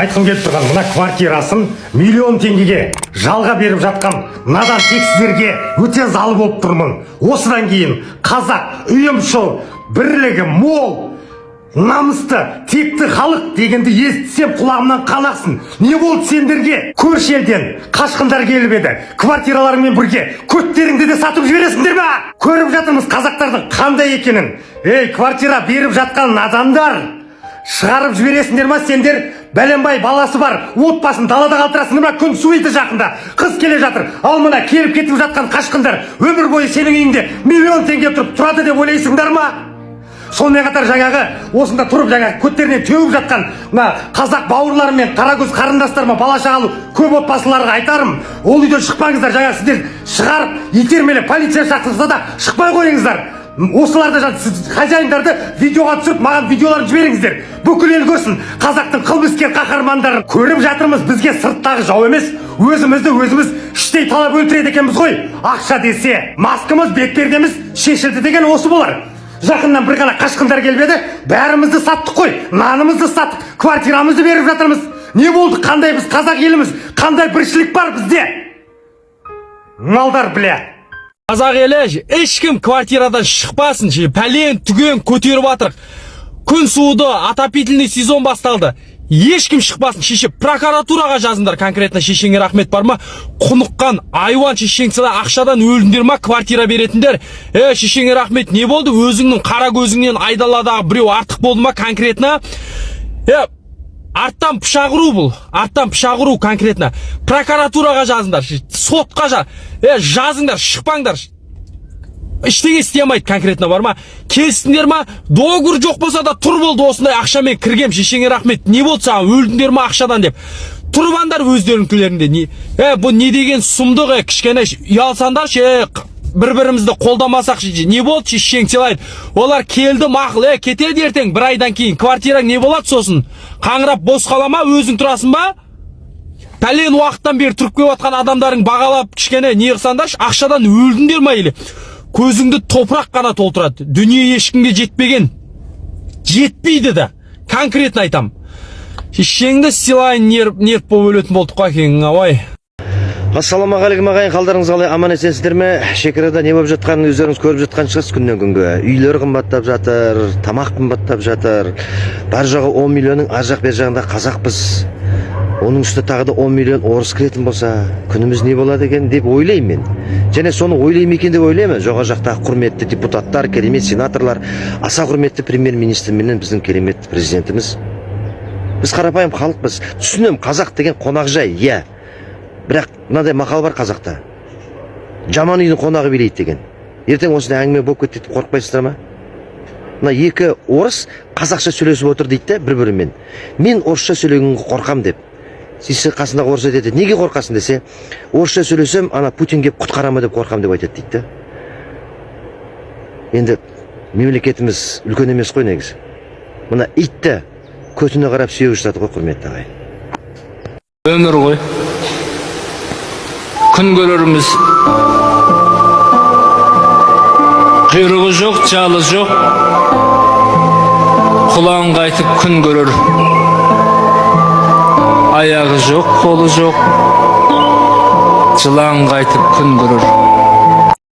Айтқым келіп тұрған мына квартирасын миллион теңгеге жалға беріп жатқан надан тексіздерге өте залы болып тұрмын. Осыдан кейін қазақ ұйымшыл, бірлігі мол, намысты, текті халық дегенді естісем құлағымнан қан ақсын. Не болды сендерге? Көрші елден қашқындар келіп еді. Квартираларымен бірге көттеріңді де сатып жібересіңдер ме? Көріп жатырмыз қазақтардың қандай екенін. Ей, квартира беріп жатқан надандар! Шығарып жібересіңдер ма сендер? Бәленбай баласы бар, отбасын далада қалтырасыңдар ма? Күн суиды жақында, қыз келе жатыр. Ал мына келіп кетіп жатқан қашқындар өмір бойы сенің үйіңде миллион теңге тұрып тұрады деп ойлайсыңдар ма? Сонымен қатар жаңағы осында тұрып жаңағы көттеріне теуіп жатқан мына қазақ бауырларым мен қаракөз қарындастарыма, бала шағалы көп отбасыларға айтарым, ол үйден шықпаңыздар. Жаңа сіздер шығарып итермелеп полиция шақырса да шықпай қойыңыздар. Осыларды хозяиндарды видеоға түсіріп маған видеоларын жіберіңіздер. Бүкіл ел көрсін қазақтың қылмыскер қаһармандарын. Көріп жатырмыз, бізге сырттағы жау емес, өзімізді өзіміз іштей талап өлтіреді екенбіз ғой. Ақша десе маскамыз, бетпердеміз шешілді деген осы болар. Жақыннан бір ғана қашқындар келіп еді, бәрімізді саттық қой, нанымызды саттық, квартирамызды беріп жатырмыз. Не болды? Қандай біз қазақ еліміз, қандай біршілік бар бізде? Малдар біле. Қазақ елі ешкім квартирадан шықпасын, пәлен түген көтеріп атырық. Күн суыды, отопительный сезон басталды. Ешкім шықпасын, шеше прокуратураға жазыңдар. Конкретно шешеңе рахмет бар ма? Құныққан айуан шешеңсіда ақшадан өлдіңдер ма? Квартира беретіндер. Шешеңе рахмет, не болды? Өзіңнің қара көзіңнен айдаладағы біреу артық болды ма? Конкретно арттан пышақ ұру бұл. Арттан пышақ ұру конкретно. Прокуратураға жазыңдар. Сотқа жазыңдар, шықпаңдар. Ештеңе істемейді конкретно бар ма? Келсіңдер ма? Доғыр жоқ болса да тұр болды, осындай ақшамен кіргем, шешеңе рахмет. Не болды саған? Өлдіңдер ма ақшадан деп. Тұрбандар өздеріңкілерінде. Бұл не деген сұмдық, кішкене ұялсандар, бір-бірімізді қолдамасақ, не болды? Шешең сыйлайды. Олар келді мақыл, кетеді ертең, бір айдан кейін. Квартираң не болады сосын? Қаңырап бос қалама, өзің тұрасың ба? Пәлен уақыттан бері тұрып келіп жатқан адамдардың бағалап кішкене не қылсаңдар, ақшадан өлдіңдер ма или? Көзіңді топырақ қана толтырады. Дүние ешкімге жетпеген. Жетпейді да. Конкретно айтам. Шешеңді сыйлайын нерп болып өлетін болдық қой екен, ой. Ассалаумағалейкум ағайын, қалдарыңыз қалай, аман есенсіздер ме? Шекарада не болып жатқанын өздеріңіз көріп жатқан шығарсыз күннен күнге. Үйлер қымбаттап жатыр, тамақ қымбаттап жатыр. Бар жағы 10 миллионның ар жақ бер жағында қазақпыз. Оның үсті тағы да 10 миллион орыс кіретін болса, күніміз не болады екен деп ойлаймын мен. Және соны ойлаймын екен деп ойлаймын. Жоға жақтағы құрметті депутаттар, керемет сенаторлар, аса құрметті премьер-министр менен біздің керемет президентіміз. Біз қарапайым халықпыз. Түсінем, қазақ деген қонақжай, иә. Бірақ мынандай мақал бар қазақта. Жаман үйдің қонағы билейді деген. Ертең осындай әңгіме болып кетті деп қорықпайсыздар ма? Мына екі орыс қазақша сөйлесіп отыр дейді бір-бірімен. Мен орысша сөйлегенге қорқам деп. Сесі қасындағы орыс айтады, неге қорқасың десе, орысша сөйлесем, ана Путин кеп құтқарама деп қорқам деп айтады дейді. Енді мемлекетіміз үлкен емес қой негізі. Мына итті көтіне қарап сүйегі жатады ғой, құрметті ағайын. Өмір ғой. Күн көреріміз. Құйрығы жоқ, жалы жоқ. Құлағын қайтып күн көрер. Аяғы жоқ, қолы жоқ. Жылан қайтып күн көрер.